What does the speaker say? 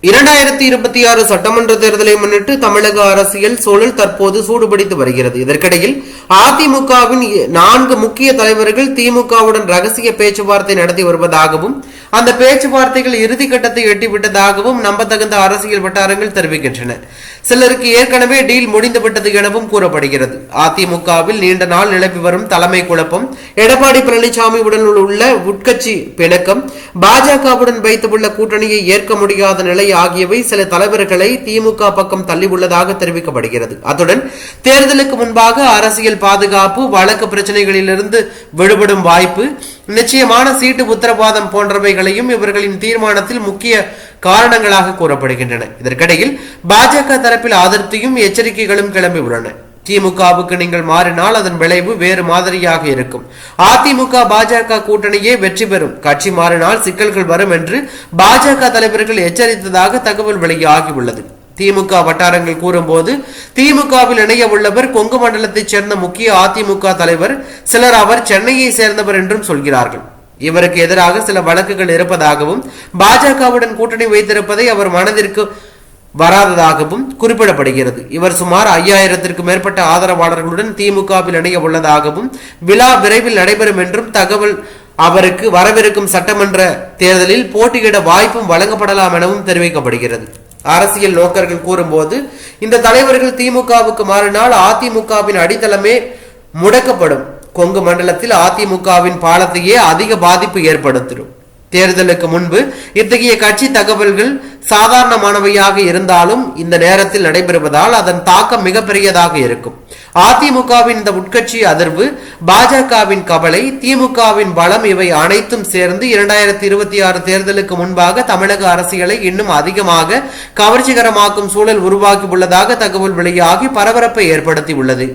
2026 சட்டமன்ற தேர்தலை முன்னிட்டு தமிழக அரசியல் சூழல் தற்போது சூடுபிடித்து வருகிறது. இதற்கிடையில் அதிமுகவின் 4 முக்கிய தலைவர்கள் திமுகவுடன் ரகசிய பேச்சுவார்த்தை நடத்தி வருவதாகவும் அந்த பேச்சுவார்த்தைகள் இறுதிக்கட்டத்தை எட்டிவிட்டதாகவும் நம்பத்தகுந்த அரசியல் வட்டாரங்கள் தெரிவிக்கின்றன. சிலருக்கு ஏற்கனவே டீல் முடிந்துவிட்டது எனவும் கூறப்படுகிறது. அதிமுகவில் நீண்ட நாள் நிலவி வரும் தலைமை குழப்பம், எடப்பாடி பழனிசாமியுடன் உள்ள உட்கட்சி பிணக்கம், பாஜகவுடன் வைத்துள்ள கூட்டணியை ஏற்க முடியாத நிலை ஆகியவை சில தலைவர்களை திமுக பக்கம் தள்ளியுள்ளதாக தெரிவிக்கப்படுகிறது. அத்துடன் தேர்தலுக்கு முன்பாக அரசியல் பாதுகாப்பு, வழக்கு பிரச்சனைகளிலிருந்து விடுபடும் வாய்ப்பு, நிச்சயமான சீட்டு உத்தரவாதம் போன்றவைகளையும் இவர்களின் தீர்மானத்தில் முக்கிய காரணங்களாக கூறப்படுகின்றன. இதற்கிடையில் பாஜக தரப்பில் அதிருப்தியும் எச்சரிக்கைகளும் கிளம்பியுள்ளன. திமுகவுக்கு நீங்கள் மாறினால் அதன் விளைவு வேறு மாதிரியாக இருக்கும். அதிமுக பாஜக கூட்டணியே வெற்றி பெறும். கட்சி மாறினால் சிக்கல்கள் வரும் என்று பாஜக தலைவர்கள் எச்சரித்ததாக தகவல் வெளியாகியுள்ளது. திமுக வட்டாரங்கள் கூறும்போது திமுகவில் இணைய உள்ளவர் கொங்கு மண்டலத்தைச் சேர்ந்த முக்கிய அதிமுக தலைவர். சிலர் அவர் சென்னையை சேர்ந்தவர் என்றும் சொல்கிறார்கள். இவருக்கு எதிராக சில வழக்குகள் இருப்பதாகவும் பாஜகவுடன் கூட்டணி வைத்திருப்பதை அவர் மனதிற்கு வராததாகவும் குறிப்பிடப்படுகிறது. இவர் சுமார் 5000த்திற்கும் மேற்பட்ட ஆதரவாளர்களுடன் திமுகவில் இணைய உள்ளதாகவும் விழா விரைவில் நடைபெறும் என்றும் தகவல். அவருக்கு வரவிருக்கும் சட்டமன்ற தேர்தலில் போட்டியிட வாய்ப்பும் வழங்கப்படலாம் எனவும் தெரிவிக்கப்படுகிறது. அரசியல் நோக்கர்கள் கூறும்போது இந்த தலைவர்கள் திமுகவுக்கு மாறினால் அதிமுகவின் அடித்தளமே முடக்கப்படும். கொங்கு மண்டலத்தில் அதிமுகவின் பாலத்தையே அதிக பாதிப்பு ஏற்படுத்தும். தேர்தலுக்கு முன்பு இத்தகைய கட்சி தகவல்கள் சாதாரணமானவையாக இருந்தாலும் இந்த நேரத்தில் நடைபெறுவதால் அதன் தாக்கம் மிகப்பெரியதாக இருக்கும். அதிமுகவின் இந்த உட்கட்சி அதிர்வு, பாஜகவின் கவலை, திமுகவின் பலம் இவை அனைத்தும் சேர்ந்து 2026 தேர்தலுக்கு முன்பாக தமிழக அரசியலை இன்னும் அதிகமாக கவர்ச்சிகரமாக்கும் சூழல் உருவாக்கி உள்ளதாக தகவல் வெளியாகி பரபரப்பை ஏற்படுத்தி உள்ளது.